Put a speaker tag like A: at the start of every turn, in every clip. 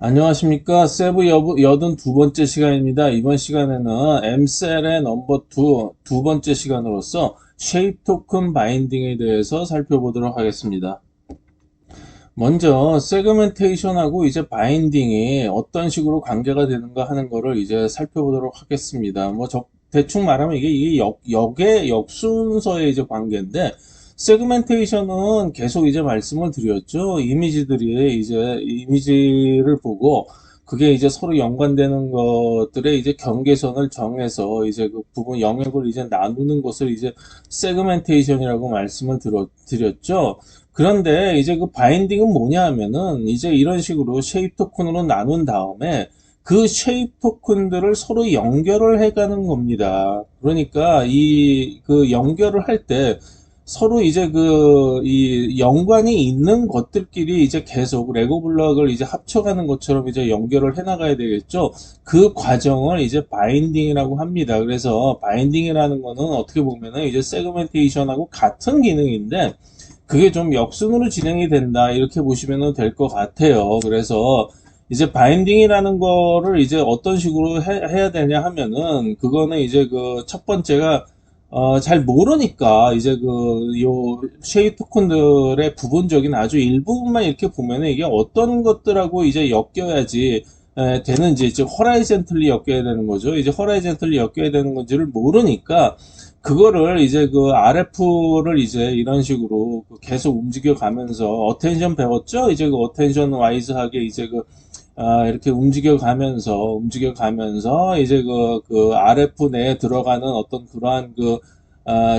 A: 안녕하십니까. 세부 82번째 시간입니다. 이번 시간에는 M셀의 넘버 2, 두 번째 시간으로서 쉐입 토큰 바인딩에 대해서 살펴보도록 하겠습니다. 먼저 세그멘테이션하고 이제 바인딩이 어떤 식으로 관계가 되는가 하는 거를 이제 살펴보도록 하겠습니다. 대충 말하면 이게 역순서의 이제 관계인데, 세그멘테이션은 계속 이제 말씀을 드렸죠. 이미지를 보고 그게 이제 서로 연관되는 것들의 이제 경계선을 정해서 이제 그 부분 영역을 이제 나누는 것을 이제 세그멘테이션이라고 말씀을 드렸죠. 그런데 이제 그 바인딩은 뭐냐 하면은 이제 이런 식으로 쉐입 토큰으로 나눈 다음에 그 쉐입 토큰들을 서로 연결을 해가는 겁니다. 그러니까 그 연결을 할 때 서로 이제 이 연관이 있는 것들끼리 이제 계속 레고 블럭을 이제 합쳐가는 것처럼 이제 연결을 해 나가야 되겠죠. 그 과정을 이제 바인딩이라고 합니다. 그래서 바인딩이라는 거는 어떻게 보면은 이제 세그멘테이션하고 같은 기능인데 그게 좀 역순으로 진행이 된다 이렇게 보시면 될 것 같아요. 그래서 이제 바인딩이라는 거를 이제 어떤 식으로 해야 되냐 하면은 그거는 이제 그 첫 번째가 잘 모르니까 이제 요 쉐입 토큰들의 부분적인 아주 일부분만 이렇게 보면은 이게 어떤 것들하고 이제 엮여야지 되는지, 즉 허라이젠틀리 엮여야 되는 거죠. 이제 허라이젠틀리 엮여야 되는 건지를 모르니까 그거를 이제 그 RF를 이제 이런 식으로 계속 움직여 가면서 어텐션 배웠죠? 이제 그 어텐션 와이즈하게 이제 이렇게 움직여 가면서 이제 그 RF 내에 들어가는 어떤 그러한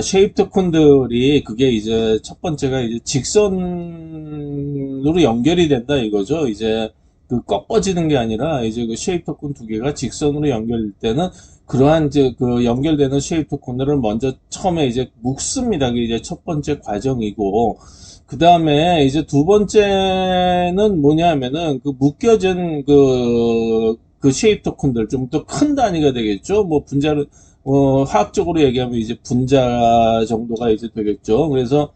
A: 쉐입 토큰들이 그게 이제 첫 번째가 이제 직선으로 연결이 된다 이거죠. 이제 그 꺾어지는 게 아니라 이제 그 쉐입 토큰 두 개가 직선으로 연결될 때는 그러한 이제 그 연결되는 쉐입 토큰들을 먼저 처음에 이제 묶습니다. 그게 이제 첫 번째 과정이고 그 다음에 이제 두 번째는 뭐냐 하면은 그 묶여진 그 쉐입 토큰들 좀 더 큰 단위가 되겠죠. 뭐 분자를 화학적으로 얘기하면 이제 분자 정도가 이제 되겠죠. 그래서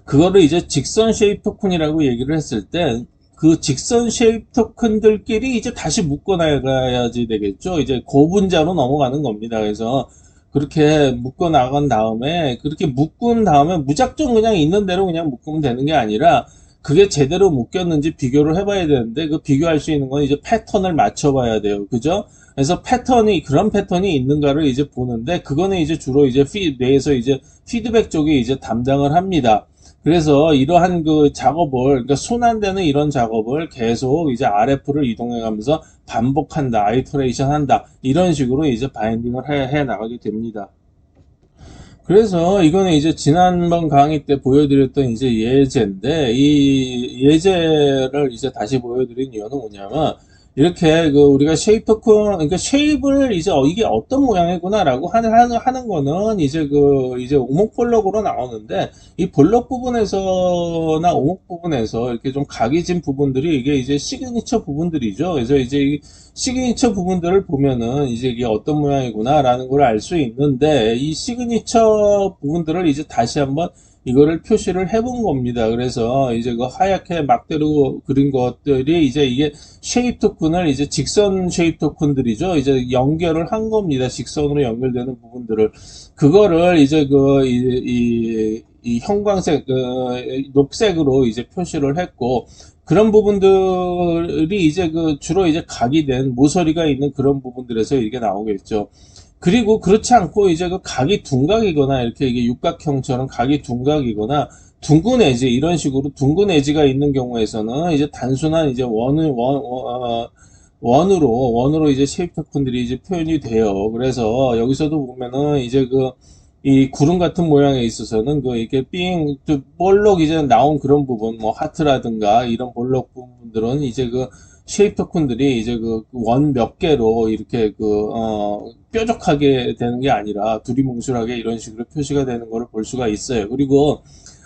A: 그거를 이제 직선 쉐입 토큰이라고 얘기를 했을 때 그 직선 쉐입 토큰들끼리 이제 다시 묶어 나가야지 되겠죠. 이제 고분자로 넘어가는 겁니다. 그래서 그렇게 묶어 나간 다음에 그렇게 묶은 다음에 무작정 그냥 있는 대로 그냥 묶으면 되는 게 아니라 그게 제대로 묶였는지 비교를 해봐야 되는데 그 비교할 수 있는 건 이제 패턴을 맞춰봐야 돼요. 그죠? 그래서 그런 패턴이 있는가를 이제 보는데 그거는 이제 주로 이제 뇌에서 이제 피드백 쪽이 이제 담당을 합니다. 그래서 이러한 그 작업을, 그러니까 순환되는 이런 작업을 계속 이제 RF를 이동해 가면서 반복한다, 아이터레이션 한다, 이런 식으로 이제 바인딩을 해 나가게 됩니다. 그래서 이거는 이제 지난번 강의 때 보여드렸던 이제 예제인데, 이 예제를 이제 다시 보여드린 이유는 뭐냐면, 이렇게 우리가 쉐입 토큰, 그러니까 쉐입을 이제 이게 어떤 모양이구나라고 하는 거는 이제 오목 볼록으로 나오는데, 이 볼록 부분에서나 오목 부분에서 이렇게 좀 각이 진 부분들이 이게 이제 시그니처 부분들이죠. 그래서 이제 이 시그니처 부분들을 보면은 이제 이게 어떤 모양이구나라는 걸 알 수 있는데 이 시그니처 부분들을 이제 다시 한번 이거를 표시를 해본 겁니다. 그래서 이제 그 하얗게 막대로 그린 것들이 이제 이게 쉐입 토큰을 이제 직선 쉐입 토큰들이죠. 이제 연결을 한 겁니다. 직선으로 연결되는 부분들을 그거를 이제 이 형광색 녹색으로 이제 표시를 했고 그런 부분들이 이제 주로 이제 각이 된 모서리가 있는 그런 부분들에서 이게 나오겠죠. 그리고 그렇지 않고 이제 그 각이 둔각이거나 이렇게 이게 육각형처럼 각이 둔각이거나 둥근 에지 이런 식으로 둥근 에지가 있는 경우에서는 이제 단순한 이제 원으로 이제 쉐입 토큰들이 이제 표현이 돼요. 그래서 여기서도 보면은 이제 이 구름 같은 모양에 있어서는 이게 볼록 이제 나온 그런 부분, 뭐 하트라든가 이런 볼록 부분들은 이제 쉐입 토큰들이 이제 원 몇 개로 이렇게 뾰족하게 되는 게 아니라 두리뭉술하게 이런 식으로 표시가 되는 것을 볼 수가 있어요. 그리고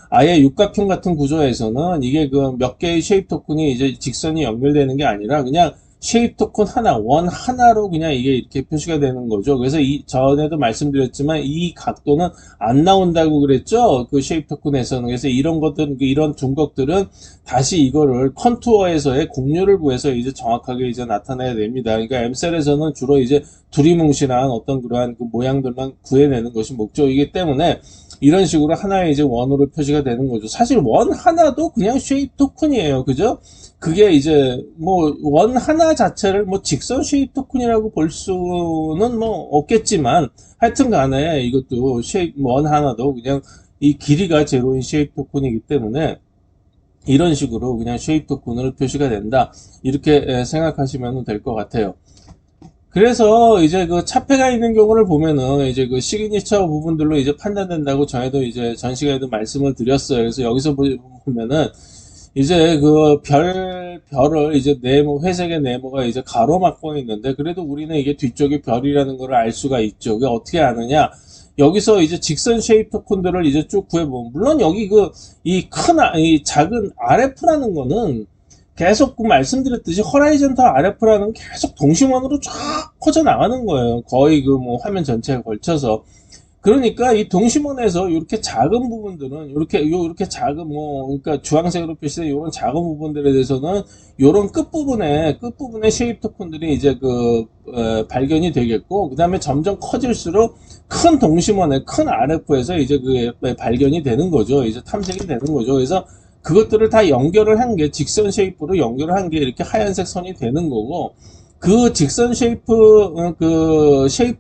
A: 아예 육각형 같은 구조에서는 이게 몇 개의 쉐입 토큰이 이제 직선이 연결되는 게 아니라 그냥 쉐입 토큰 하나, 원 하나로 그냥 이게 이렇게 표시가 되는 거죠. 그래서 전에도 말씀드렸지만 이 각도는 안 나온다고 그랬죠. 그 쉐입 토큰에서는. 그래서 이런 것들, 이런 둔각들은 다시 이거를 컨투어에서의 공률을 구해서 이제 정확하게 이제 나타내야 됩니다. 그러니까 엠셀에서는 주로 이제 두리뭉실한 어떤 그러한 그 모양들만 구해내는 것이 목적이기 때문에 이런 식으로 하나의 이제 원으로 표시가 되는 거죠. 사실 원 하나도 그냥 쉐입 토큰이에요. 그죠? 그게 이제 뭐 원 하나 자체를 뭐 직선 쉐입 토큰이라고 볼 수는 뭐 없겠지만 하여튼 간에 이것도 쉐입 원 하나도 그냥 이 길이가 제로인 쉐입 토큰이기 때문에 이런 식으로 그냥 쉐입 토큰으로 표시가 된다. 이렇게 생각하시면 될 것 같아요. 그래서 이제 그 차폐가 있는 경우를 보면은 이제 그 시그니처 부분들로 이제 판단된다고 전에도 이제 전 시간에도 말씀을 드렸어요. 그래서 여기서 보면은 이제 그 별을 이제 네모, 회색의 네모가 이제 가로막고 있는데, 그래도 우리는 이게 뒤쪽에 별이라는 걸 알 수가 있죠. 그게 어떻게 아느냐? 여기서 이제 직선 쉐입 토큰들을 이제 쭉 구해보면, 물론 여기 이 작은 RF라는 거는 계속 그 말씀드렸듯이 허라이즌탈 RF라는 계속 동심원으로 쫙 퍼져 나가는 거예요. 거의 그 뭐 화면 전체에 걸쳐서. 그러니까 이 동심원에서 이렇게 작은 부분들은 이렇게 작은 뭐 그러니까 주황색으로 표시된 이런 작은 부분들에 대해서는 이런 끝부분에 쉐입 토큰들이 이제 발견이 되겠고, 그다음에 점점 커질수록 큰 동심원의 큰 RF에서 이제 발견이 되는 거죠. 이제 탐색이 되는 거죠. 그래서 그것들을 다 연결을 한 게 직선 쉐입으로 연결을 한 게 이렇게 하얀색 선이 되는 거고, 그 직선 쉐입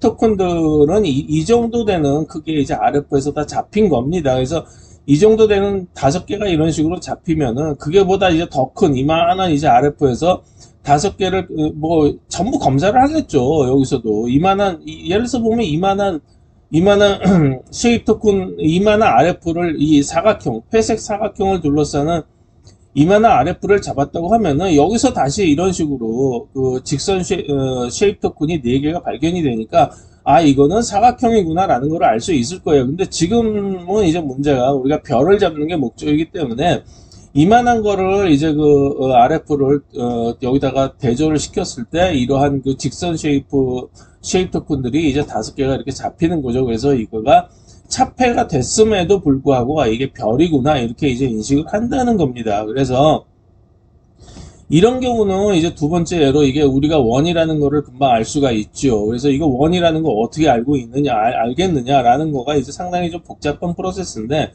A: 토큰들은 이 정도 되는 크기에 이제 RF에서 다 잡힌 겁니다. 그래서 이 정도 되는 5개가 이런 식으로 잡히면은 그게 보다 이제 더 큰 이만한 이제 RF에서 5개를 뭐 전부 검사를 하겠죠. 여기서도 예를 들어서 보면 이만한 쉐입 토큰, 이만한 RF를 이 회색 사각형을 둘러싸는 이만한 RF를 잡았다고 하면은 여기서 다시 이런 식으로 그 직선 쉐입 토큰이 4개가 발견이 되니까 이거는 사각형이구나 라는 걸 알 수 있을 거예요. 근데 지금은 이제 문제가 우리가 별을 잡는 게 목적이기 때문에 이만한 거를 이제 RF를 여기다가 대조를 시켰을 때 이러한 그 직선 쉐입 토큰들이 이제 5개가 이렇게 잡히는 거죠. 그래서 이거가 차폐가 됐음에도 불구하고 이게 별이구나 이렇게 이제 인식을 한다는 겁니다. 그래서 이런 경우는 이제 두 번째 예로 이게 우리가 원이라는 거를 금방 알 수가 있죠. 그래서 이거 원이라는 거 어떻게 알고 있느냐, 알겠느냐라는 거가 이제 상당히 좀 복잡한 프로세스인데,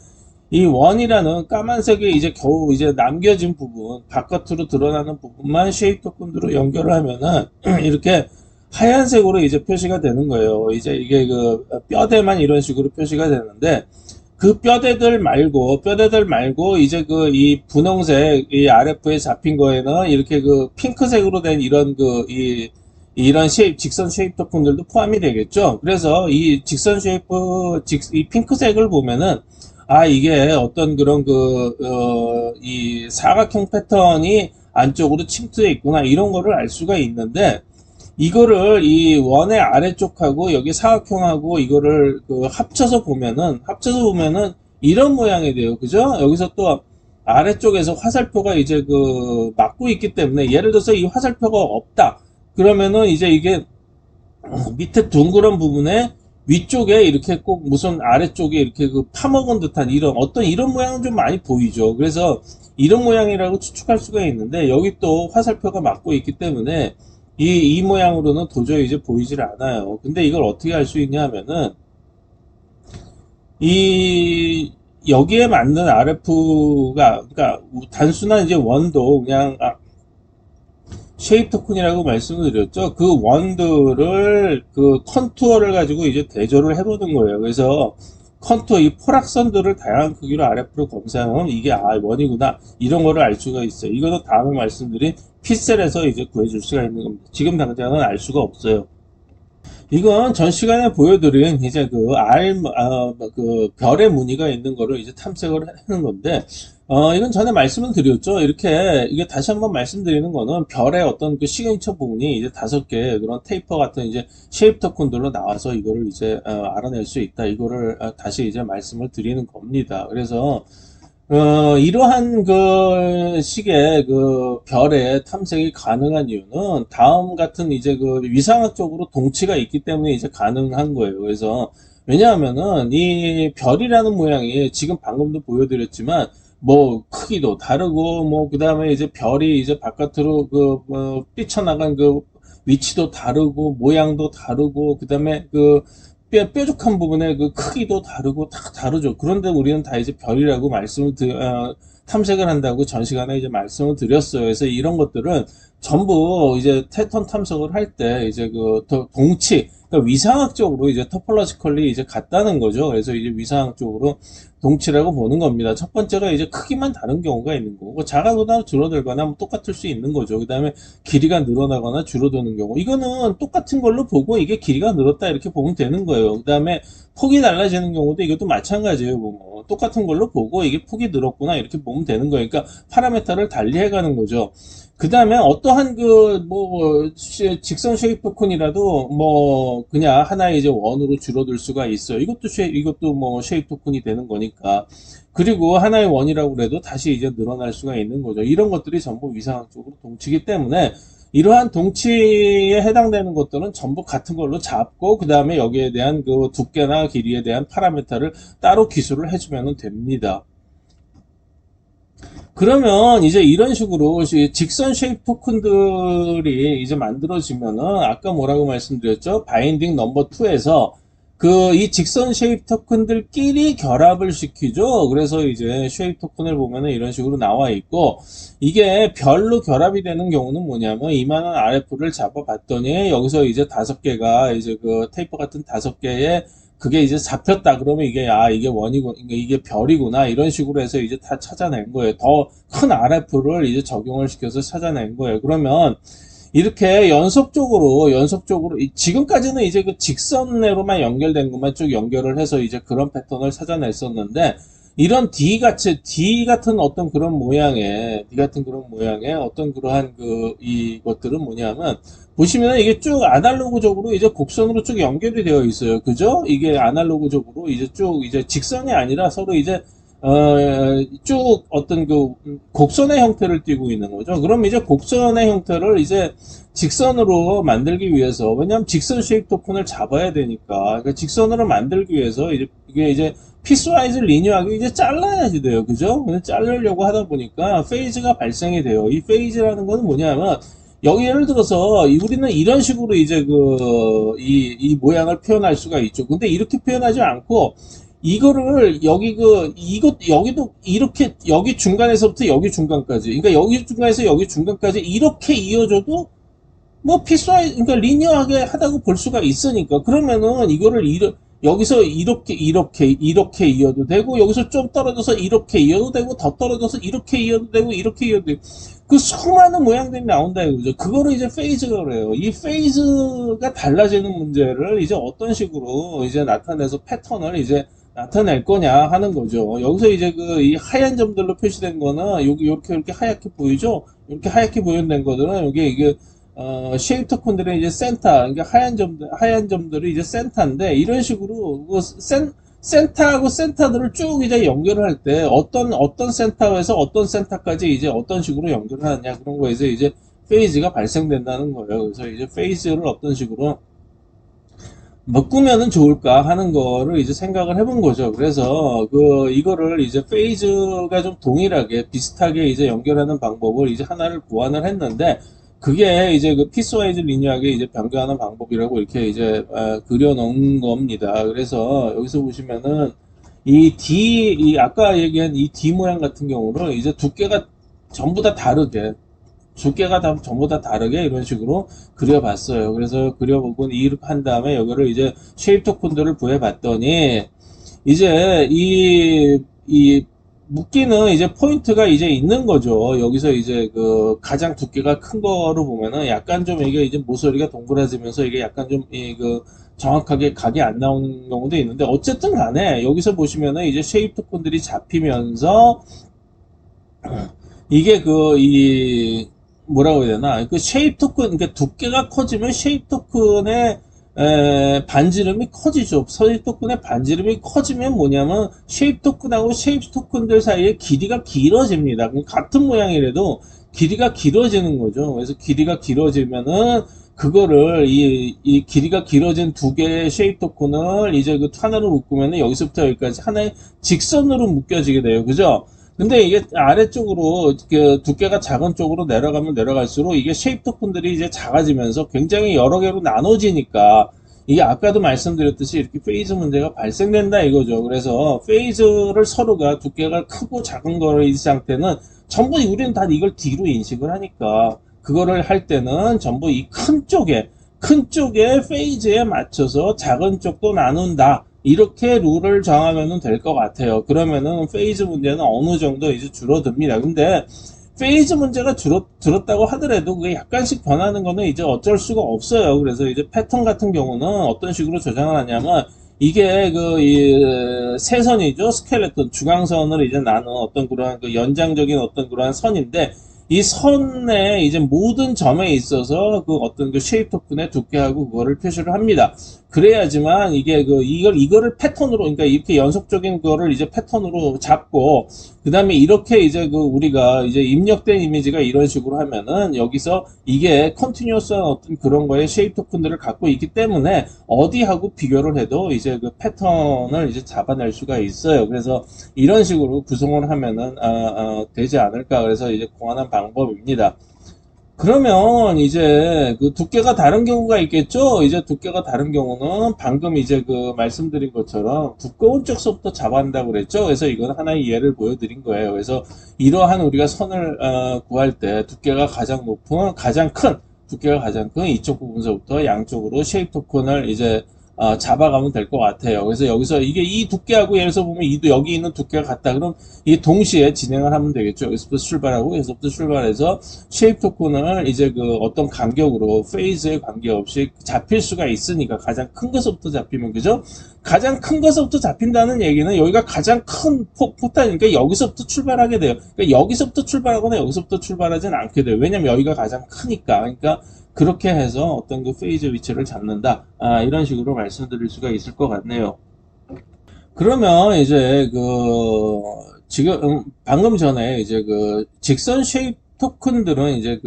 A: 이 원이라는 까만색에 이제 겨우 이제 남겨진 부분, 바깥으로 드러나는 부분만 쉐입 토큰으로 연결을 하면은 이렇게 하얀색으로 이제 표시가 되는 거예요. 이제 이게 뼈대만 이런 식으로 표시가 되는데, 그 뼈대들 말고 이제 이 분홍색 이 RF에 잡힌 거에는 이렇게 핑크색으로 된 이런 직선 쉐입 토큰들도 포함이 되겠죠. 그래서 이 이 핑크색을 보면은 이게 어떤 그런 이 사각형 패턴이 안쪽으로 침투해 있구나 이런 거를 알 수가 있는데, 이거를 이 원의 아래쪽하고 여기 사각형하고 이거를 합쳐서 보면은 이런 모양이 돼요. 그죠? 여기서 또 아래쪽에서 화살표가 이제 막고 있기 때문에, 예를 들어서 이 화살표가 없다. 그러면은 이제 이게 밑에 둥그런 부분에 위쪽에 이렇게 꼭 무슨 아래쪽에 이렇게 파먹은 듯한 이런 모양은 좀 많이 보이죠. 그래서 이런 모양이라고 추측할 수가 있는데, 여기 또 화살표가 막고 있기 때문에 이 모양으로는 도저히 이제 보이질 않아요. 근데 이걸 어떻게 알 수 있냐 하면은, 여기에 맞는 RF가, 그러니까 단순한 이제 원도 그냥, 쉐입 토큰이라고 말씀을 드렸죠. 그 원들을, 컨투어를 가지고 이제 대조를 해보는 거예요. 그래서 컨투어, 이 포락선들을 다양한 크기로 RF로 검사하면 이게 원이구나 이런 거를 알 수가 있어요. 이거는 다음에 말씀드린 픽셀에서 이제 구해줄 수가 있는 겁니다. 지금 당장은 알 수가 없어요. 이건 전 시간에 보여드린 이제 별의 무늬가 있는 거를 이제 탐색을 하는 건데, 이건 전에 말씀을 드렸죠. 이게 다시 한번 말씀드리는 거는 별의 어떤 시그니처 부분이 이제 5개 그런 테이퍼 같은 이제 쉐입 토큰들로 나와서 이거를 이제 알아낼 수 있다. 이거를 다시 이제 말씀을 드리는 겁니다. 그래서 이러한 그 식의 그 별의 탐색이 가능한 이유는 다음 같은 이제 그 위상학적으로 동치가 있기 때문에 이제 가능한 거예요. 그래서 왜냐하면은 이 별이라는 모양이 지금 방금도 보여드렸지만 뭐 크기도 다르고 뭐 그다음에 이제 별이 이제 바깥으로 삐쳐나간 그 위치도 다르고 모양도 다르고 그다음에 그 뾰족한 부분의 그 크기도 다르고 다 다르죠. 그런데 우리는 다 이제 별이라고 탐색을 한다고 전 시간에 이제 말씀을 드렸어요. 그래서 이런 것들은 전부 이제 패턴 탐색을 할 때 이제 동치, 그러니까 위상학적으로 이제 토폴로지컬리 이제 같다는 거죠. 그래서 이제 위상학적으로 동치라고 보는 겁니다. 첫 번째가 이제 크기만 다른 경우가 있는 거고, 작아거나 줄어들거나 뭐 똑같을 수 있는 거죠. 그 다음에 길이가 늘어나거나 줄어드는 경우, 이거는 똑같은 걸로 보고 이게 길이가 늘었다 이렇게 보면 되는 거예요. 그 다음에 폭이 달라지는 경우도 이것도 마찬가지예요. 뭐 똑같은 걸로 보고 이게 폭이 늘었구나 이렇게 보면 되는 거예요. 그러니까 파라메타를 달리해가는 거죠. 그 다음에 어떠한 직선 쉐이프 콘이라도 뭐 그냥 하나의 이제 원으로 줄어들 수가 있어요. 이것도 뭐 쉐이프 콘이 되는 거니까. 그리고 하나의 원이라고 그래도 다시 이제 늘어날 수가 있는 거죠. 이런 것들이 전부 위상학적으로 동치기 때문에 이러한 동치에 해당되는 것들은 전부 같은 걸로 잡고 그 다음에 여기에 대한 그 두께나 길이에 대한 파라미터를 따로 기술을 해주면 됩니다. 그러면 이제 이런 식으로 직선 쉐입 토큰들이 이제 만들어지면은 아까 뭐라고 말씀드렸죠? 바인딩 넘버 2에서 이 직선 쉐입 토큰들끼리 결합을 시키죠. 그래서 이제 쉐입 토큰을 보면은 이런 식으로 나와 있고, 이게 별로 결합이 되는 경우는 뭐냐면 이만한 RF를 잡아봤더니 여기서 이제 5개가 이제 그 테이프 같은 5개의 그게 이제 잡혔다 그러면 이게 원이고 이게 별이구나 이런 식으로 해서 이제 다 찾아낸 거예요. 더 큰 RF를 이제 적용을 시켜서 찾아낸 거예요. 그러면 이렇게 연속적으로 지금까지는 이제 그 직선으로만 연결된 것만 쭉 연결을 해서 이제 그런 패턴을 찾아냈었는데, 이런 D 같은 어떤 그런 모양의 어떤 그러한 이것들은 뭐냐면, 보시면 이게 쭉 아날로그적으로 이제 곡선으로 쭉 연결이 되어 있어요. 그죠? 이게 아날로그적으로 이제 쭉 이제 직선이 아니라 서로 이제 쭉 어떤 곡선의 형태를 띠고 있는 거죠. 그럼 이제 곡선의 형태를 이제 직선으로 만들기 위해서, 왜냐하면 직선 쉐입 토큰을 잡아야 되니까, 그러니까 직선으로 만들기 위해서 이게 이제 피스와이즈 리니어하게 이제 잘라야지 돼요. 그죠? 근데 자르려고 하다 보니까 페이즈가 발생이 돼요. 이 페이즈라는 거는 뭐냐면, 여기 예를 들어서 우리는 이런 식으로 이제 이 모양을 표현할 수가 있죠. 근데 이렇게 표현하지 않고, 이거를 여기도 이렇게 여기 중간에서부터 여기 중간까지, 그러니까 여기 중간에서 여기 중간까지 이렇게 이어져도 뭐 피스와이, 그러니까 리니어하게 하다고 볼 수가 있으니까, 그러면은 여기서 이렇게 이어도 되고, 여기서 좀 떨어져서 이렇게 이어도 되고, 더 떨어져서 이렇게 이어도 되고, 이렇게 이어도 되고, 그 수많은 모양들이 나온다 이거죠. 그거를 이제 페이즈가 그래요. 이 페이즈가 달라지는 문제를 이제 어떤 식으로 이제 나타내서 패턴을 이제 나타낼 거냐 하는 거죠. 여기서 이제 이 하얀 점들로 표시된 거는 여기 이렇게 하얗게 보이죠? 이렇게 하얗게 보이는 거들은 이게 쉐입터 콘들의 이제 센터, 그러니까 하얀 점들이 이제 센터인데, 이런 식으로 센터하고 센터들을 쭉 이제 연결을 할 때 어떤 센터에서 어떤 센터까지 이제 어떤 식으로 연결을 하느냐, 그런 거에서 이제 페이즈가 발생된다는 거예요. 그래서 이제 페이즈를 어떤 식으로 뭐 꾸면은 좋을까 하는 거를 이제 생각을 해본 거죠. 그래서 이거를 이제 페이즈가 좀 동일하게 비슷하게 이제 연결하는 방법을 이제 하나를 고안을 했는데, 그게 이제 피스와이즈 리니어하게 이제 변경하는 방법이라고 이렇게 이제 그려놓은 겁니다. 그래서 여기서 보시면은 아까 얘기한 이 D 모양 같은 경우는 이제 전부 다 다르게 두께가 전부 다 다르게 이런 식으로 그려봤어요. 그래서 그려보고 이렇게 한 다음에 여기를 이제 쉐입토 콘들을 구해봤더니, 이제 이 묶이는 이제 포인트가 이제 있는 거죠. 여기서 이제 가장 두께가 큰 거로 보면은 약간 좀 이게 이제 모서리가 동그라지면서 이게 약간 좀 정확하게 각이 안 나오는 경우도 있는데, 어쨌든 간에 여기서 보시면은 이제 쉐입 토큰들이 잡히면서 이게 뭐라고 해야 되나, 쉐입 토큰, 그러니까 두께가 커지면 쉐입 토큰의 반지름이 커지죠. 쉐입 토큰의 반지름이 커지면 뭐냐면 쉐입 토큰하고 쉐입 토큰들 사이에 길이가 길어집니다. 그럼 같은 모양이라도 길이가 길어지는 거죠. 그래서 길이가 길어지면은 그거를 이 길이가 길어진 두 개의 쉐입 토큰을 이제 그 하나로 묶으면은 여기서부터 여기까지 하나의 직선으로 묶여지게 돼요. 그죠? 근데 이게 아래쪽으로 그 두께가 작은 쪽으로 내려가면 내려갈수록 이게 쉐입 토큰들이 이제 작아지면서 굉장히 여러 개로 나눠지니까 이게 아까도 말씀드렸듯이 이렇게 페이즈 문제가 발생된다 이거죠. 그래서 페이즈를 서로가 두께가 크고 작은 거를 이 상태는 전부 우리는 다 이걸 D로 인식을 하니까 그거를 할 때는 전부 이 큰 쪽에 페이즈에 맞춰서 작은 쪽도 나눈다. 이렇게 룰을 정하면 될 것 같아요. 그러면은 페이즈 문제는 어느 정도 이제 줄어듭니다. 근데 페이즈 문제가 줄었다고 하더라도 그게 약간씩 변하는 거는 이제 어쩔 수가 없어요. 그래서 이제 패턴 같은 경우는 어떤 식으로 조정을 하냐면 이게 이 세선이죠. 스켈레톤, 중앙선을 이제 나눈 어떤 그러한 그 연장적인 어떤 그러한 선인데 이 선의 이제 모든 점에 있어서 그 어떤 그 쉐입 토큰의 두께하고 그거를 표시를 합니다. 그래야지만 이게 이거를 패턴으로, 그러니까 이렇게 연속적인 거를 이제 패턴으로 잡고, 그 다음에 이렇게 이제 우리가 이제 입력된 이미지가 이런 식으로 하면은 여기서 이게 컨티뉴어스한 어떤 그런 거에 쉐입 토큰들을 갖고 있기 때문에 어디하고 비교를 해도 이제 그 패턴을 이제 잡아낼 수가 있어요. 그래서 이런 식으로 구성을 하면은, 되지 않을까. 그래서 이제 고안한 방법입니다. 그러면 이제 그 두께가 다른 경우가 있겠죠? 이제 두께가 다른 경우는 방금 이제 그 말씀드린 것처럼 두꺼운 쪽서부터 잡아낸다고 그랬죠? 그래서 이건 하나의 예를 보여드린 거예요. 그래서 이러한 우리가 선을 구할 때 두께가 가장 높은, 두께가 가장 큰 이쪽 부분서부터 양쪽으로 쉐입 토큰을 이제 잡아가면 될 것 같아요. 그래서 여기서 이게 이 두께하고 예를 들어서 보면 여기 있는 두께가 같다. 그럼 이 동시에 진행을 하면 되겠죠. 여기서부터 출발하고 여기서부터 출발해서 쉐입 토큰을 이제 그 어떤 간격으로 페이즈에 관계없이 잡힐 수가 있으니까 가장 큰 것부터 잡히면 그죠? 가장 큰 것부터 잡힌다는 얘기는 여기가 가장 큰 포탄이니까 여기서부터 출발하게 돼요. 그러니까 여기서부터 출발하거나 여기서부터 출발하진 않게 돼요. 왜냐면 여기가 가장 크니까. 그러니까 그렇게 해서 어떤 그 페이즈 위치를 잡는다. 이런 식으로 말씀드릴 수가 있을 것 같네요. 그러면 이제 지금 방금 전에 이제 직선 쉐입 토큰들은 이제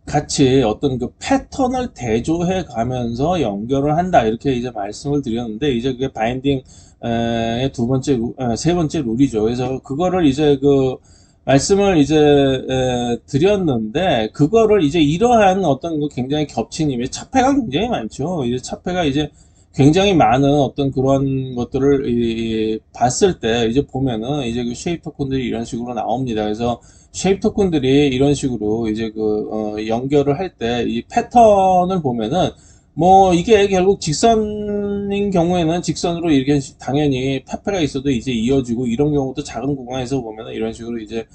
A: 같이 어떤 그 패턴을 대조해 가면서 연결을 한다. 이렇게 이제 말씀을 드렸는데 이제 그게 바인딩의 세 번째 룰이죠. 그래서 그거를 이제 말씀을 이제 드렸는데 그거를 이제 이러한 어떤 굉장히 겹친 이미지, 차폐가 굉장히 많죠. 이제 차폐가 이제 굉장히 많은 어떤 그런 것들을 봤을 때 이제 보면은 이제 쉐입 토큰들이 이런 식으로 나옵니다. 그래서 쉐입 토큰들이 이런 식으로 이제 연결을 할 때 이 패턴을 보면은 뭐 이게 결국 직선인 경우에는 직선으로 이렇게 당연히 파페가 있어도 이제 이어지고 이런 경우도 작은 공간에서 보면은 이런 식으로 이제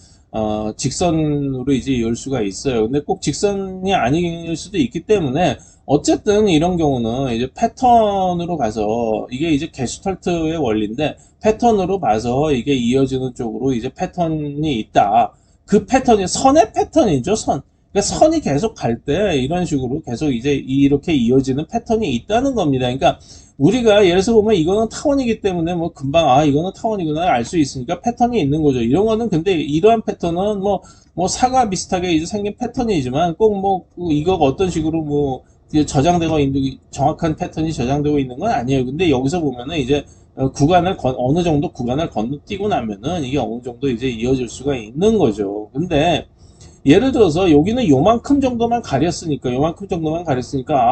A: 직선으로 이제 이을 수가 있어요. 근데 꼭 직선이 아닐 수도 있기 때문에 어쨌든 이런 경우는 이제 패턴으로 가서 이게 이제 게슈탈트의 원리인데 패턴으로 봐서 이게 이어지는 쪽으로 이제 패턴이 있다. 그 패턴이 선의 패턴이죠, 선. 그러니까 선이 계속 갈 때 이런 식으로 계속 이제 이렇게 이어지는 패턴이 있다는 겁니다. 그러니까 우리가 예를 들어서 보면 이거는 타원이기 때문에 뭐 금방 이거는 타원이구나 알 수 있으니까 패턴이 있는 거죠. 이런 거는 근데 이러한 패턴은 뭐 사과 비슷하게 이제 생긴 패턴이지만 꼭 이거가 어떤 식으로 저장되고 있는 정확한 패턴이 저장되고 있는 건 아니에요. 근데 여기서 보면은 이제 어느 정도 구간을 건너뛰고 나면은 이게 어느 정도 이제 이어질 수가 있는 거죠. 근데 예를 들어서 여기는 요만큼 정도만 가렸으니까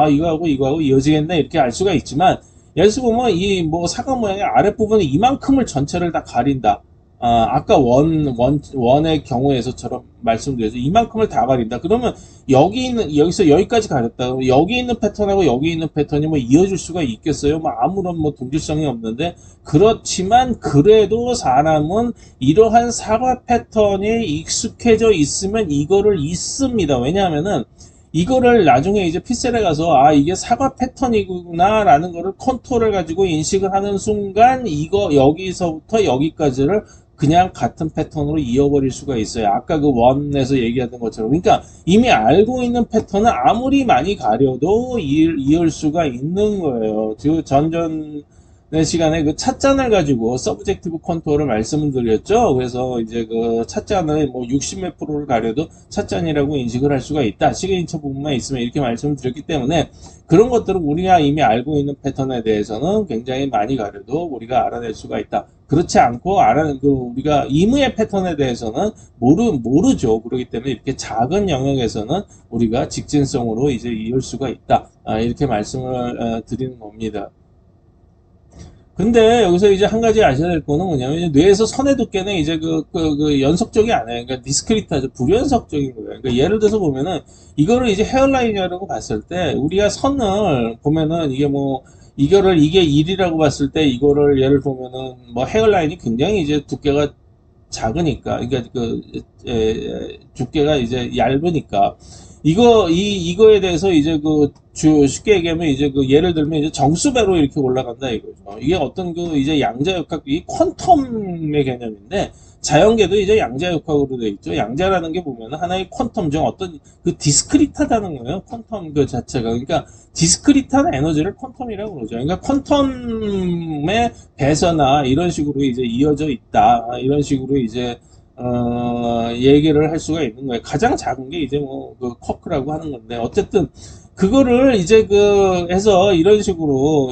A: 이거하고 이어지겠네 이렇게 알 수가 있지만 예를 들어 보면 이 사과 모양의 아랫부분에 이만큼을 전체를 다 가린다. 아까 원의 경우에서처럼 말씀드려서 이만큼을 다 가린다. 그러면 여기서 여기까지 가렸다. 여기 있는 패턴하고 여기 있는 패턴이 이어질 수가 있겠어요? 아무런 동질성이 없는데, 그렇지만 그래도 사람은 이러한 사과 패턴에 익숙해져 있으면 이거를 잊습니다. 왜냐하면은, 이거를 나중에 이제 픽셀에 가서 이게 사과 패턴이구나 라는 거를 컨트롤을 가지고 인식을 하는 순간 여기서부터 여기까지를 그냥 같은 패턴으로 이어버릴 수가 있어요. 아까 그 원에서 얘기하던 것처럼. 그러니까 이미 알고 있는 패턴은 아무리 많이 가려도 이을 수가 있는 거예요. 전전 시간에 그 찻잔을 가지고 서브젝티브 컨트롤을 말씀을 드렸죠. 그래서 이제 그 찻잔을 뭐 60몇 프로를 가려도 찻잔이라고 인식을 할 수가 있다. 시그니처 부분만 있으면 이렇게 말씀을 드렸기 때문에 그런 것들은 우리가 이미 알고 있는 패턴에 대해서는 굉장히 많이 가려도 우리가 알아낼 수가 있다. 그렇지 않고 우리가 임의의 패턴에 대해서는 모르죠. 그렇기 때문에 이렇게 작은 영역에서는 우리가 직진성으로 이제 이을 수가 있다. 이렇게 말씀을 드리는 겁니다. 근데 여기서 이제 한 가지 아셔야 될 거는 뭐냐면 뇌에서 선의 두께는 이제 그 연속적이 아니에요. 그러니까 디스크리트하죠. 불연속적인 거예요. 그러니까 예를 들어서 보면은 이거를 이제 헤어라인이라고 봤을 때 우리가 선을 보면은 이게 뭐 이게 1이라고 봤을 때 이거를 예를 보면은 뭐 헤어라인이 굉장히 이제 두께가 작으니까 그러니까 두께가 이제 얇으니까 이거에 대해서 이제 쉽게 얘기하면 이제 예를 들면 이제 정수배로 이렇게 올라간다 이거죠. 이게 어떤 이제 양자역학, 이 퀀텀의 개념인데, 자연계도 이제 양자역학으로 되어 있죠. 양자라는 게 보면 하나의 퀀텀 중 어떤 디스크리트하다는 거예요. 퀀텀 그 자체가. 그러니까 디스크리트한 에너지를 퀀텀이라고 그러죠. 그러니까 퀀텀의 배서나 이런 식으로 이제 이어져 있다. 이런 식으로 이제 얘기를 할 수가 있는 거예요. 가장 작은 게 이제 쿼크라고 하는 건데, 어쨌든, 그거를 이제 해서 이런 식으로,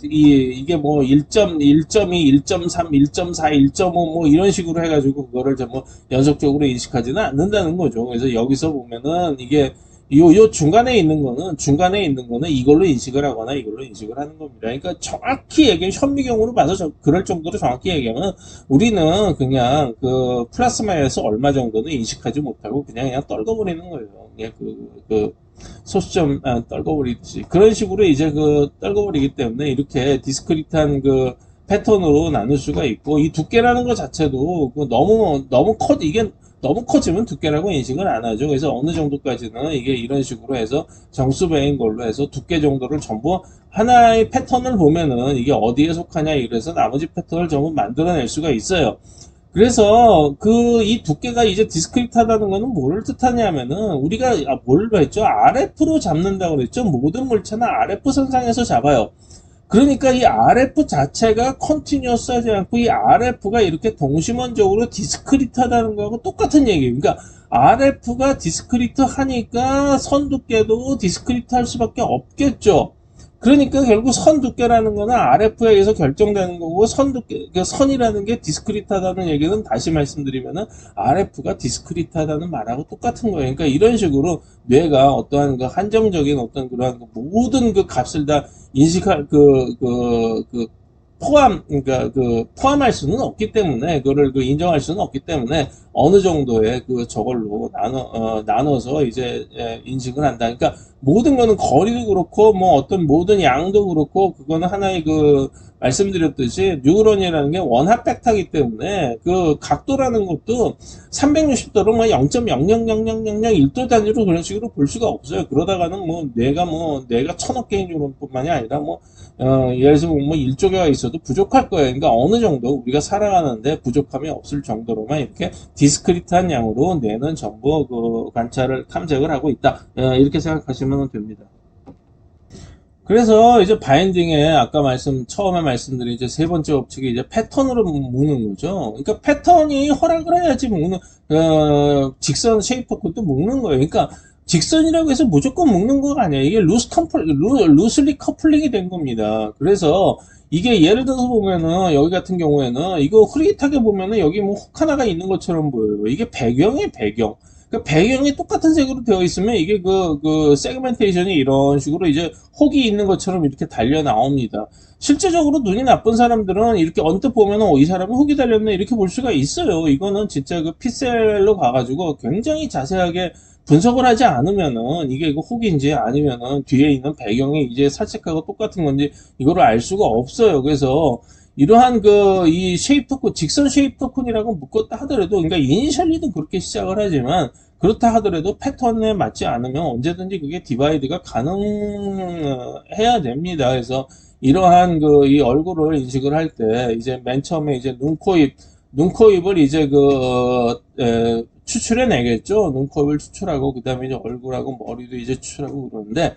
A: 이게 뭐 1.2, 1.3, 1.4, 1.5 뭐 이런 식으로 해가지고 그거를 연속적으로 인식하지는 않는다는 거죠. 그래서 여기서 보면은 이게 요 중간에 있는 거는 이걸로 인식을 하거나 이걸로 인식을 하는 겁니다. 그러니까 정확히 얘기하면 현미경으로 봐서 그럴 정도로 정확히 얘기하면 우리는 그냥 플라스마에서 얼마 정도는 인식하지 못하고 그냥 떨궈버리는 거예요. 그냥 소수점 떨궈버리듯이 그런 식으로 이제 떨궈버리기 때문에 이렇게 디스크리트한 패턴으로 나눌 수가 있고, 이 두께라는 것 자체도 이게 너무 커지면 두께라고 인식을 안 하죠. 그래서 어느 정도까지는 이게 이런 식으로 해서 정수배인 걸로 해서 두께 정도를 전부 하나의 패턴을 보면은 이게 어디에 속하냐 이래서 나머지 패턴을 전부 만들어낼 수가 있어요. 그래서 이 두께가 이제 디스크리트하다는 거는 뭐를 뜻하냐면은 우리가 뭘로 했죠? RF로 잡는다고 그랬죠? 모든 물체는 RF 선상에서 잡아요. 그러니까 이 RF 자체가 컨티뉴어스하지 않고 이 RF가 이렇게 동심원적으로 디스크리트하다는 거하고 똑같은 얘기예요. 그러니까 RF가 디스크리트하니까 선 두께도 디스크리트할 수밖에 없겠죠. 그러니까 결국 선 두께라는 거는 RF에 의해서 결정되는 거고, 선이라는 게 디스크리트하다는 얘기는 다시 말씀드리면은 RF가 디스크리트하다는 말하고 똑같은 거예요. 그러니까 이런 식으로 뇌가 어떠한 한정적인 어떤 그러한 모든 값을 다 인식할 그러니까 포함할 수는 없기 때문에, 그거를 인정할 수는 없기 때문에, 어느 정도의 저걸로 나눠서 이제, 인식을 한다. 그러니까, 모든 거는 거리도 그렇고, 뭐 어떤 모든 양도 그렇고, 그거는 하나의 말씀드렸듯이, 뉴런이라는 게 원합 벡터이기 때문에, 각도라는 것도 360도로 뭐 0.000001도 단위로 그런 식으로 볼 수가 없어요. 그러다가는 뇌가 1000억 개인 뉴런뿐만이 아니라 예를 들어서 1조개가 있어도 부족할 거예요. 그러니까 어느 정도 우리가 살아가는데 부족함이 없을 정도로만 이렇게 디스크리트한 양으로 뇌는 전부 관찰을 탐색을 하고 있다. 이렇게 생각하시면 됩니다. 그래서 이제 바인딩에 아까 처음에 말씀드린 이제 세 번째 법칙이 이제 패턴으로 묶는 거죠. 그러니까 패턴이 허락을 해야지 직선 쉐이퍼 콘도 묶는 거예요. 그러니까 직선이라고 해서 무조건 묶는 거가 아니에요. 이게 루슬리 커플링이 된 겁니다. 그래서 이게 예를 들어서 보면은 여기 같은 경우에는 이거 흐릿하게 보면은 여기 혹 하나가 있는 것처럼 보여요. 이게 배경이에요, 배경. 배경이 똑같은 색으로 되어 있으면 이게 세그멘테이션이 이런 식으로 이제 혹이 있는 것처럼 이렇게 달려 나옵니다. 실제적으로 눈이 나쁜 사람들은 이렇게 언뜻 보면은 이 사람은 혹이 달렸네 이렇게 볼 수가 있어요. 이거는 진짜 픽셀로 가가지고 굉장히 자세하게 분석을 하지 않으면은 이게 혹인지 아니면은 뒤에 있는 배경이 이제 살색하고 똑같은 건지 이거를 알 수가 없어요. 그래서 이러한 이 쉐이프톤, 직선 쉐이프톤이라고 묶었다 하더라도, 그러니까 이니셜리도 그렇게 시작을 하지만, 그렇다 하더라도 패턴에 맞지 않으면 언제든지 그게 디바이드가 가능해야 됩니다. 그래서 이러한 이 얼굴을 인식을 할 때, 이제 맨 처음에 이제 눈, 코, 입, 눈, 코, 입을 이제 추출해내겠죠. 눈, 코, 입을 추출하고, 그 다음에 이제 얼굴하고 머리도 이제 추출하고 그러는데,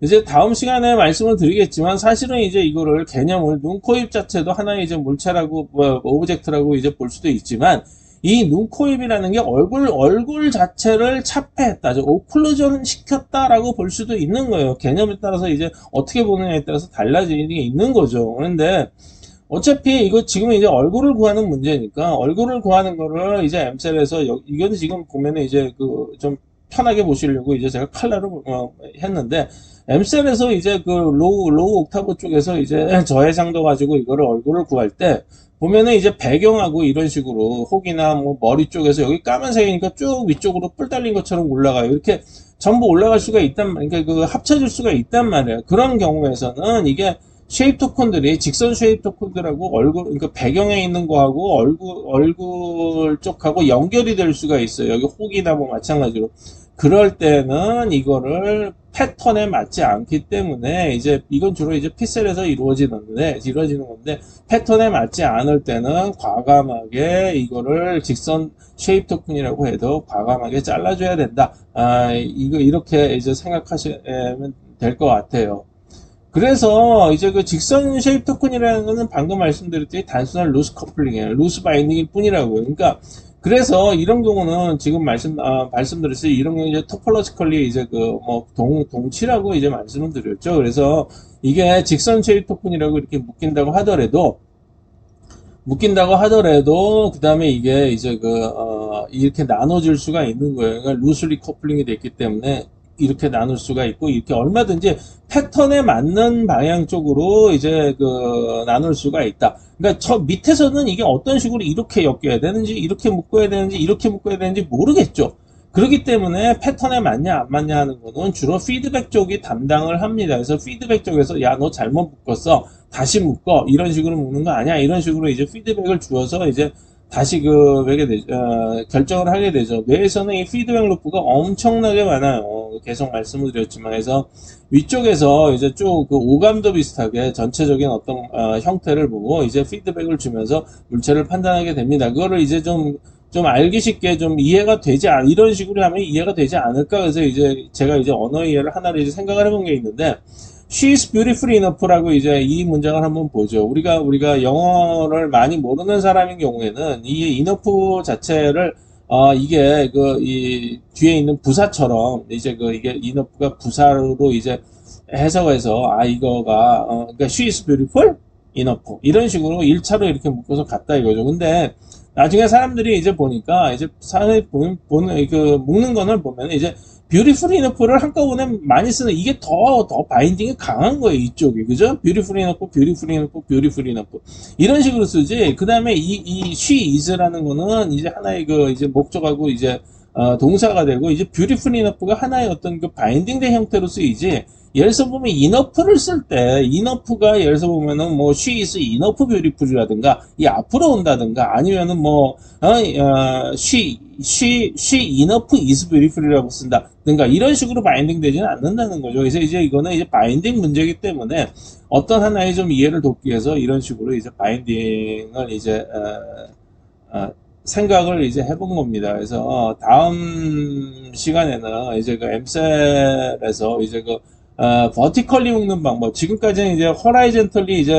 A: 이제 다음 시간에 말씀을 드리겠지만, 사실은 이제 이거를 개념을 눈, 코, 입 자체도 하나의 이제 물체라고, 오브젝트라고 이제 볼 수도 있지만, 이 눈, 코, 입이라는 게 얼굴 자체를 차폐했다, 오클루전 시켰다라고 볼 수도 있는 거예요. 개념에 따라서 이제 어떻게 보느냐에 따라서 달라지는 게 있는 거죠. 그런데, 어차피 이거 지금 이제 얼굴을 구하는 문제니까 얼굴을 구하는 거를 이제 엠셀에서 이건 지금 보면은 이제 좀 편하게 보시려고 이제 제가 칼라로 했는데 엠셀에서 이제 로우 옥타브 쪽에서 이제 저해상도 가지고 이거를 얼굴을 구할 때 보면은 이제 배경하고 이런 식으로 혹이나 뭐 머리 쪽에서 여기 까만색이니까 쭉 위쪽으로 뿔 달린 것처럼 올라가요. 이렇게 전부 올라갈 수가 있단 말이에요. 그러니까 합쳐질 수가 있단 말이에요. 그런 경우에서는 이게 쉐입 토큰들이 직선 쉐입 토큰들하고 그러니까 배경에 있는 거하고 얼굴 쪽하고 연결이 될 수가 있어요. 여기 혹이나 뭐 마찬가지로. 그럴 때는 이거를 패턴에 맞지 않기 때문에 이제 이건 주로 이제 픽셀에서 이루어지는 건데 패턴에 맞지 않을 때는 과감하게 이거를 직선 쉐입 토큰이라고 해도 과감하게 잘라줘야 된다. 이거 이렇게 이제 생각하시면 될 것 같아요. 그래서 이제 직선 쉐입 토큰이라는 거는 방금 말씀드렸듯이 단순한 루스 커플링이에요. 루스 바인딩일 뿐이라고요. 그러니까 그래서 이런 경우는 지금 말씀드렸듯이 이런 경우 이제 토폴로지컬리 이제 동치라고 이제 말씀을 드렸죠. 그래서 이게 직선 쉐입 토큰이라고 이렇게 묶인다고 하더라도 그 다음에 이게 이제 이렇게 나눠질 수가 있는 거예요. 그러니까 루스리 커플링이 됐기 때문에 이렇게 나눌 수가 있고 이렇게 얼마든지 패턴에 맞는 방향 쪽으로 이제 나눌 수가 있다. 그러니까 저 밑에서는 이게 어떤 식으로 이렇게 엮여야 되는지 이렇게 묶어야 되는지 이렇게 묶어야 되는지 모르겠죠. 그렇기 때문에 패턴에 맞냐 안 맞냐 하는 거는 주로 피드백 쪽이 담당을 합니다. 그래서 피드백 쪽에서 야 너 잘못 묶었어 다시 묶어 이런 식으로 묶는 거 아니야 이런 식으로 이제 피드백을 주어서 이제 다시 결정을 하게 되죠. 뇌에서는 이 피드백 루프가 엄청나게 많아요. 계속 말씀을 드렸지만, 그래서 위쪽에서 이제 쭉 오감도 비슷하게 전체적인 어떤 형태를 보고 이제 피드백을 주면서 물체를 판단하게 됩니다. 그거를 이제 좀 알기 쉽게 좀 이해가 되지 이런 식으로 하면 이해가 되지 않을까. 그래서 이제 제가 이제 언어 이해를 하나를 이제 생각을 해본 게 있는데, She is beautiful enough라고 이제 이 문장을 한번 보죠. 우리가 영어를 많이 모르는 사람인 경우에는 이 enough 자체를 이게 이 뒤에 있는 부사처럼 이제 이게 enough가 부사로 이제 해석해서 이거가 그러니까 she is beautiful enough 이런 식으로 1차로 이렇게 묶어서 갔다 이거죠. 근데 나중에 사람들이 이제 보니까 이제 사람들이 보는 묶는 거를 보면 이제 뷰티풀 이너프를 한꺼번에 많이 쓰는 이게 더 바인딩이 강한 거예요. 이쪽이 그죠? 뷰티풀 이너프 이런 식으로 쓰지. 그 다음에 이 she is라는 거는 이제 하나의 이제 목적하고 이제 동사가 되고 이제 뷰티풀 이너프가 하나의 어떤 바인딩된 형태로 쓰이지. 예를 들어서 보면 enough를 쓸 때 enough가 예를 들어서 보면은 뭐 she is enough beautiful이라든가 이 앞으로 온다든가 아니면은 she enough is beautiful이라고 쓴다든가 이런 식으로 바인딩 되지는 않는다는 거죠. 그래서 이제 이거는 이제 바인딩 문제이기 때문에 어떤 하나의 좀 이해를 돕기 위해서 이런 식으로 이제 바인딩을 이제 생각을 이제 해본 겁니다. 그래서 다음 시간에는 이제 엠셀에서 이제 버티컬리 묶는 방법. 지금까지는 이제 허라이젠털리 이제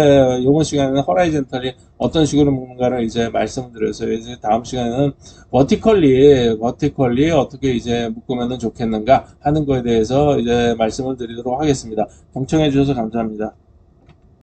A: 요번 시간에는 허라이젠털리 어떤 식으로 묶는가를 이제 말씀을 드려서 이제 다음 시간에는 버티컬리 어떻게 이제 묶으면 좋겠는가 하는 거에 대해서 이제 말씀을 드리도록 하겠습니다. 경청해 주셔서 감사합니다.